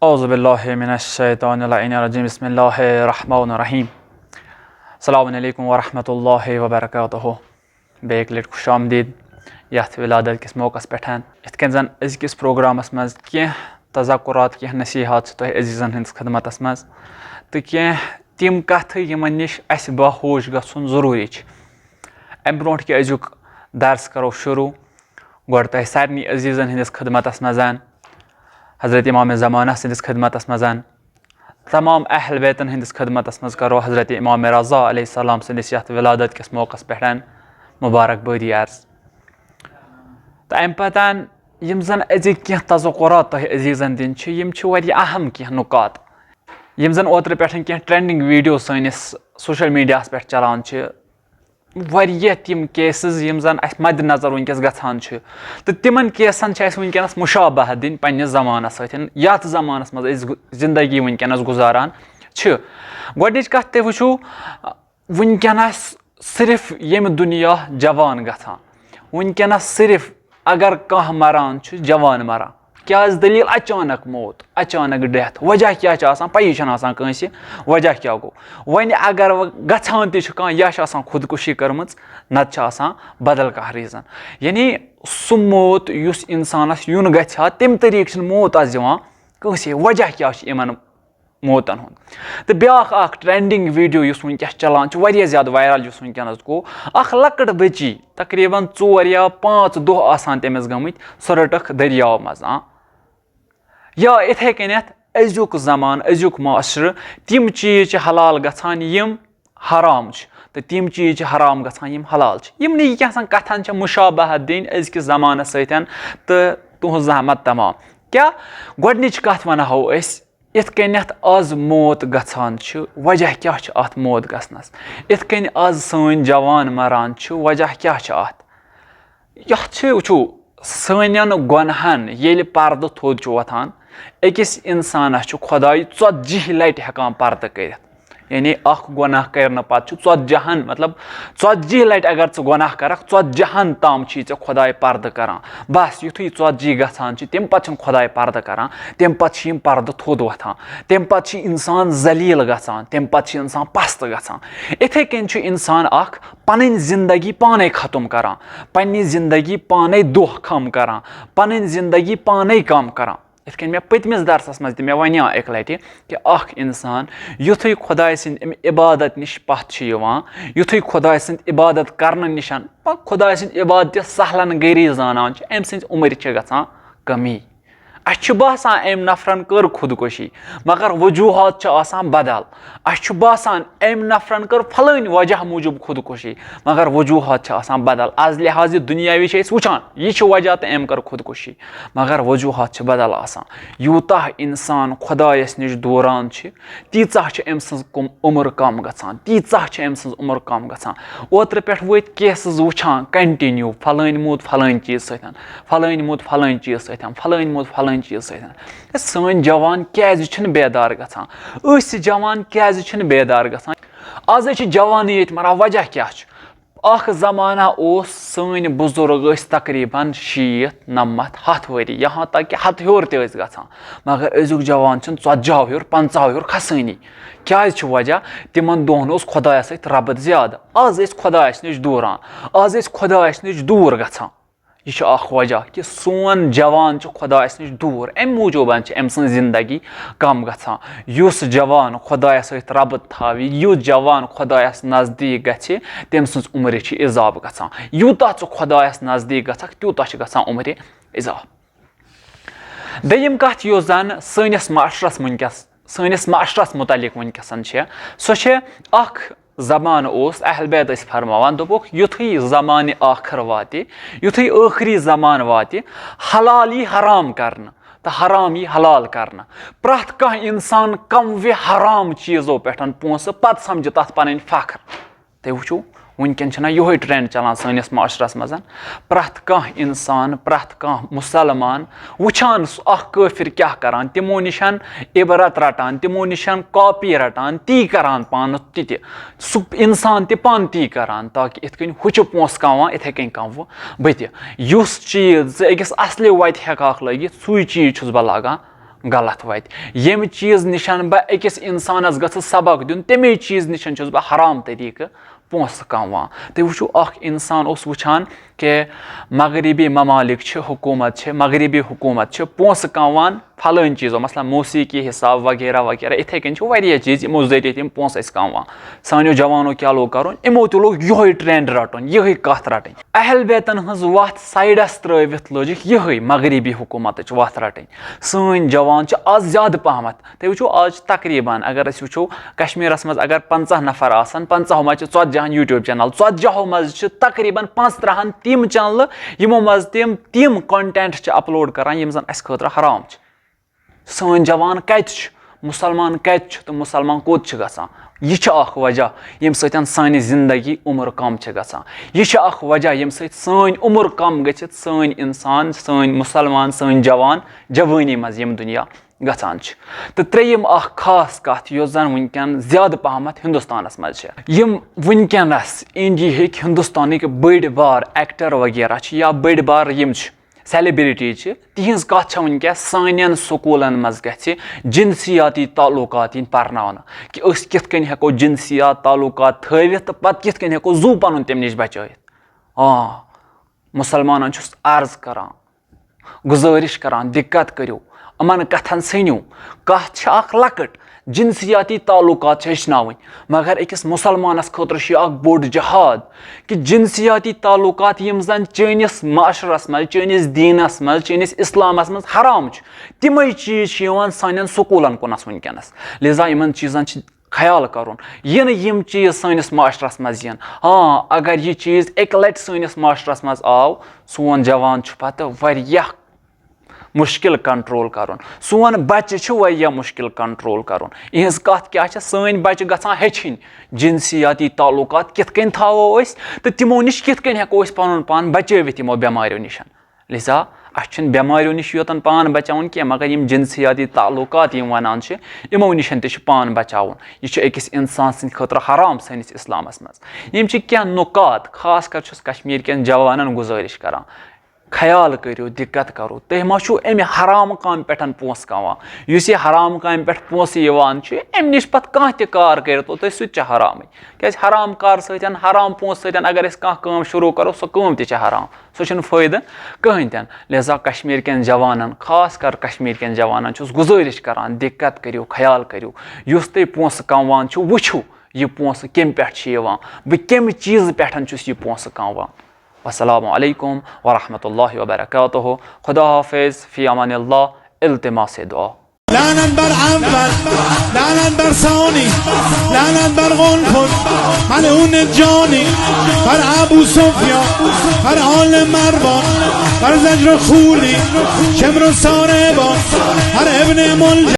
औज़ु बिल्लाहि मिनश्शैतानिर्रजीम बिस्मिल्लाहिर्रहमानिर्रहीम अस्सलामु अलैकुम वरहमतुल्लाहि वबरकातुहू। बेक लट खुश आमदीद यथ विलादत किस मौकस पे इत कन जन अजकिस प्रोग्रामस मज कह तज़क्कुरात कह नसीहात तुह अजीज़न हंस खदमतस मज तो कह तिम कथ यमन निश अस बाहोश गछुन ज़रूरी अम ब्रोट कि अजुक दर्स करो शुरू गोड तुह सारनी अजीज़न हंस खदमतस मज हज़रत इमाम ज़माना सदिस खदमतस मज तमाम अहल बैतन हंदिस खदमतस मज करो हज़रत इमाम रज़ा अलैहिस्सलाम सदिस यथ विलादत किस मौकस पे मुबारकबादी अर्ज। तो अम पतान यम जन अजिक कह तज़क्कुरात तुह अजीज़न दिन यम अहम कह नुकात यम जन ओत्र पे कह ट्रेंडिंग वीडियो सनिस सोशल मीडिया पे चलान तिम केसेस यम जन अस मद नजर वनकस गछान तो तिमन केसन वनकस मुशाबह दिन पन्निस ज़मानस सतन यथ ज़मानस मज जिंदगी वनकस गुजारान गोडनिच कथ ते वुचु वनकस सिर्फ यम दुनिया जवान गछान वनकस सिर्फ अगर कह मरान जवान मरान क्या दलील अचानक मौत अचानक डेथ वजह क्या पई कंस वजह क्या गो वन अगर गछान तह खुदकुशी कर्म नत बदल कह रीजन यानी सह मौत युस इंसानस यून गहा तम तरीक मौत दिवान कंस वजह क्या इन मौतन हुंद। तो ब्या ट्रेंडिंग वीडियो वनकस चलान ज्यादा वायरल वनकस गो लकट बची तकरीबन 4 या 5 दह तमिस गमत सह रटक दरियाव मज या इथे कनथ अजुक ज़मान अजुक माशर तिम चीज हलाल गछान यम हराम तो तिम चीज हराम गछान यम हलाल यम नी कथन मुशाबह दिन अजकिस ज़मानस सतन तो तुहज जहमत तमाम क्या गोडनिच कथ वनहो इत कनथ आज मौत गछान वजह क्या अत मौत गसनस इत कन आज सन जवान मरान वजह क्या अत वुचु सन गुनहन येल पर्द थोद वथान अकिस इंसानस खुदाई 40 लट हेकान पर्द कर यानी अख गुनाह करने पत 40 मतलब 40 लट अगर गुनाह कर 40 ताम खुदाई पर्द करान बस युथु 40 गछान तम पे खुदाई पर्द करान तम पे पर्द थोद वथान तम पे इंसान जलील गछान तम पे इंसान पस्त गछान इथे कन इंसान पन जिंदगी पाने खत्म करान पन्नी जिंदगी पाने दोह कम करान पन जिंदगी पाने कम करान इत कन मे पतमिस दरसस मज मे वनिया एक लट कि इंसान युथु खुदाई सिंद इबादत निश पथ युथु खुदाई सिंद इबादत करने निशान खुदाई सिंद इबादत सहलन गरी जानान अम सिंद उम्र गछान कमी अस बासान अम नफरन कर खुदकुशी मगर वजूहत बदल अस बासान अम नफरन कर फलान वजह मूजूब खुदकुशी मगर वजूहत बदल आज लिहाज दुनियावी वुचान यह वजह तो अम कर खुदकुशी मगर वजूहत बदल यूता इंसान खुदायस निश दूरान तीचा अम सज उम्र कम गछान तीचा अम सज उम्र कम गछान ओत्र पे वत केसेस वुचान कंटिन्यू फलान मूद फलान चीज सतन फलान मूद फलान चीज सतन फलान मूद फलान चीज सन जवान क्या बेदार गछान जवान क्या बेदार गछान आज जवान ये मरान वजह क्या ज़माना सन बुजुर्ग तकरीबन 60-90 वरी यहाँ तक कि 100 हूर गछान मगर अजुक जवान 40 हूर 50 हूर खसनी क्या वजह तिमन दोहन खुदायस रबत ज्यादा आज खुदायस निश दूरान आज खुदायस निश दूर गछान यह वजह कि सोन जवान खुदायस निश दूर अम मूजूबन अम सं जिंदगी कम गछान युस जवान खुदायस रबत थावी युस जवान खुदायस नजदीक गछे तम सं उम्र इजाफ गछान यूता खुदायस नजदीक गछक त्यूता गछान उम्र इजाफ। दयिम कथ यो जन सनिस माशरस मुतलिक वनकसन सह ज़मान अहल बैत फरमान दोपुक युथु ज़मान आखिर वाति युथु आखिरी ज़मान वाति हलाल यी हराम करना तो हराम यी हलाल करना प्रथ कह इंसान कम वे हराम चीज़ों पे पोस पत समझ तथ पन फख्र तो वुचु वनकन यो ट्रेंड चलान सनिस माशरस मज प्रथ कह इंसान प्रथ कह मुसलमान वुचान काफिर क्या करान तिमो निशान इबरत रटान तिमो निशान कॉपी रटान ती करान पान ति सह इंसान पान ती करान ताकि इत कन हुच पोस कम इथे कन कम बत चीज अकिस असले वत हेक लगित सू चीज बह लागान غلط واتہِ ییٚمہِ چیٖز نِشن بہٕ أکِس اِنسانس گژھٕ سبق دیُن تَمے چیٖز نِشن چھُس بہٕ حرام طٔریٖقہٕ پونٛسہٕ کماوان تُہۍ وٕچھِو اکھ اِنسان اوس وٕچھان کہِ مغربی ممالِک چھِ حکوٗمت چھِ مغربی حکوٗمت چھِ پونٛسہٕ کماوان پھلٲنۍ چیٖزو مثلاً موسیٖقی حساب وغیرہ وغیرہ یِتھٕے کٔنۍ چھِ واریاہ چیٖز یِمو ذٔریعہٕ تِم پونٛسہٕ ٲسۍ کماوان سانیو جوانو کیٛاہ لوگ کرُن یِمو تہِ لوگ یِہوے ٹرینڈ رٹُن یِہے کتھ رٹٕنۍ اہل بیتن ہٕنٛز وتھ سایڈس ترٲوِتھ لٲجِکھ یِہے مغربی حکوٗمتٕچ وتھ رٹٕنۍ سٲنۍ جوان چھِ آز زیادٕ پہمتھ تُہۍ وٕچھِو آز چھِ تقریٖبن اگر أسۍ وٕچھو کشمیٖرس منٛز اگر 50 نفر آسن 50 منٛز چھِ 40 یوٗٹیوٗب چینل 40 منٛز چھِ تقریٖبن 35 تِم چنلہٕ یِمو منٛز تِم کنٹینٹ چھِ اپلوڈ کران یِم زن اسہِ خٲطرٕ حرام چھِ سٲنۍ جوان کتہِ چھُ مُسلمان کتہِ چھُ تہٕ مُسلمان کوٚت چھُ گژھان یہِ چھُ اکھ وجہ ییٚمہِ سۭتۍ سانہِ زندگی عمر کم چھِ گژھان یہِ چھُ اکھ وجہ ییٚمہِ سۭتۍ سٲنۍ عمر کم گٔژھِتھ سٲنۍ انسان سٲنۍ مُسلمان سٲنۍ جوان جوٲنی منٛز ییٚمہِ دُنیا گژھان چھِ تہٕ ترٛیٚیِم اکھ خاص کتھ یۄس زن وٕنکیٚن زیادٕ پہمتھ ہندوستانس منٛز چھِ یِم وٕنکیٚنس انڈیہٕکۍ ہندوستانٕکۍ بٔڑۍ بار ایکٹر وغیرہ چھِ یا بٔڑۍ بار یِم چھِ سیلبرٹی چھِ تِہنٛز کتھ چھےٚ وٕنکیٚس سانٮ۪ن سکوٗلن منٛز گژھِ جنسیاتی تعلقات یِنۍ پرناونہٕ کہِ أسۍ کِتھ کٔنۍ ہٮ۪کو جنسیات تعلقات تھٲوِتھ تہٕ پتہٕ کِتھ کٔنۍ ہٮ۪کو زوٗ پنُن تمہِ نِش بچٲیِتھ مُسلمانن چھُس عرض کران گُزٲرِش کران دِقت کٔرِو یِمن کتھن ژھٕنِو کتھ چھِ اکھ لۄکٕٹ جنسیاتی تعلقات چھِ ہیٚچھناوٕنۍ مگر أکِس مُسلمانس خٲطرٕ چھُ یہِ اکھ بوٚڑ جہاد کہِ جنسیاتی تعلقات یِم زن چٲنِس معاشرس منٛز چٲنِس دیٖنس منٛز چٲنِس اسلامس منٛز حرام چھُ تِمے چیٖز چھِ یِوان سانٮ۪ن سکوٗلن کُنس وٕنکیٚنس لہذا یِمن چیٖزن چھِ خیال کرُن یِنہٕ یِم چیٖز سٲنِس معاشرس منٛز یِن اگر یہِ چیٖز اکہِ لٹہِ سٲنِس معاشرس منٛز آو سون جوان چھُ پتہٕ واریاہ مُشکِل کنٹرول کرُن سون بچہِ چھُ واریاہ مُشکِل کنٹرول کرُن یِہنٛز کتھ کیاہ چھِ سٲنۍ بچہِ گژھان ہیٚچھِنۍ جنسیاتی تعلقات کِتھ کٔنۍ تھاوو أسۍ تہٕ تِمو نِش کِتھ کٔنۍ ہٮ۪کو أسۍ پنُن پان بچٲوِتھ یِمو بٮ۪ماریو نِش لہذا اسہِ چھُنہٕ بٮ۪ماریو نِش یوتن پان بچاوُن کینٛہہ مگر یِم جنسیاتی تعلقات یِم ونان چھِ یِمو نِش تہِ چھُ پان بچاوُن یہِ چھُ أکِس انسان سٕنٛدِ خٲطرٕ حرام سٲنِس اسلامس منٛز یِم چھِ کینٛہہ نُکات خاص کر چھُس کشمیٖر کٮ۪ن جوانن گُزٲرِش کران خیال کٔرِو دِقت کرو تُہۍ ما چھُو امہِ حرام کامہِ پٮ۪ٹھ پونٛسہٕ کماوان یُس یہِ حرام کامہِ پٮ۪ٹھ پونٛسہٕ یِوان چھُ امہِ نِش پتہٕ کانٛہہ تہِ کار کٔرِتو تُہۍ سُہ تہِ چھُ حرامٕے کیٛازِ حرام کار سۭتۍ حرام پونٛسہٕ سۭتۍ اگر أسۍ کانٛہہ کٲم شروٗع کرو سۄ کٲم تہِ چھِ حرام سُہ چھُنہٕ فٲیدٕ کٕہٕنۍ تہِ نہٕ لہذا کشمیٖر کٮ۪ن جوانن خاص کر کشمیٖر کٮ۪ن جوانن چھُس گُزٲرِش کران دِقت کٔرِو خیال کٔرِو یُس تُہۍ پونٛسہٕ کماوان چھُو وٕچھِو یہِ پونٛسہٕ کمہِ پٮ۪ٹھ چھِ یِوان بہٕ کمہِ چیٖزٕ پٮ۪ٹھ چھُس یہِ پونٛسہٕ کماوان والسلام علیکم ورحمۃ اللہ وبرکاتہ خدا حافظ فی امان اللہ التماس دعا لعنت بر اول لعنت بر ثانی لعنت بر غلفت ملعون جانی بر ابو سفیان بر آل مروان بر زجر خولی شمر ساربان بر ابن ملجم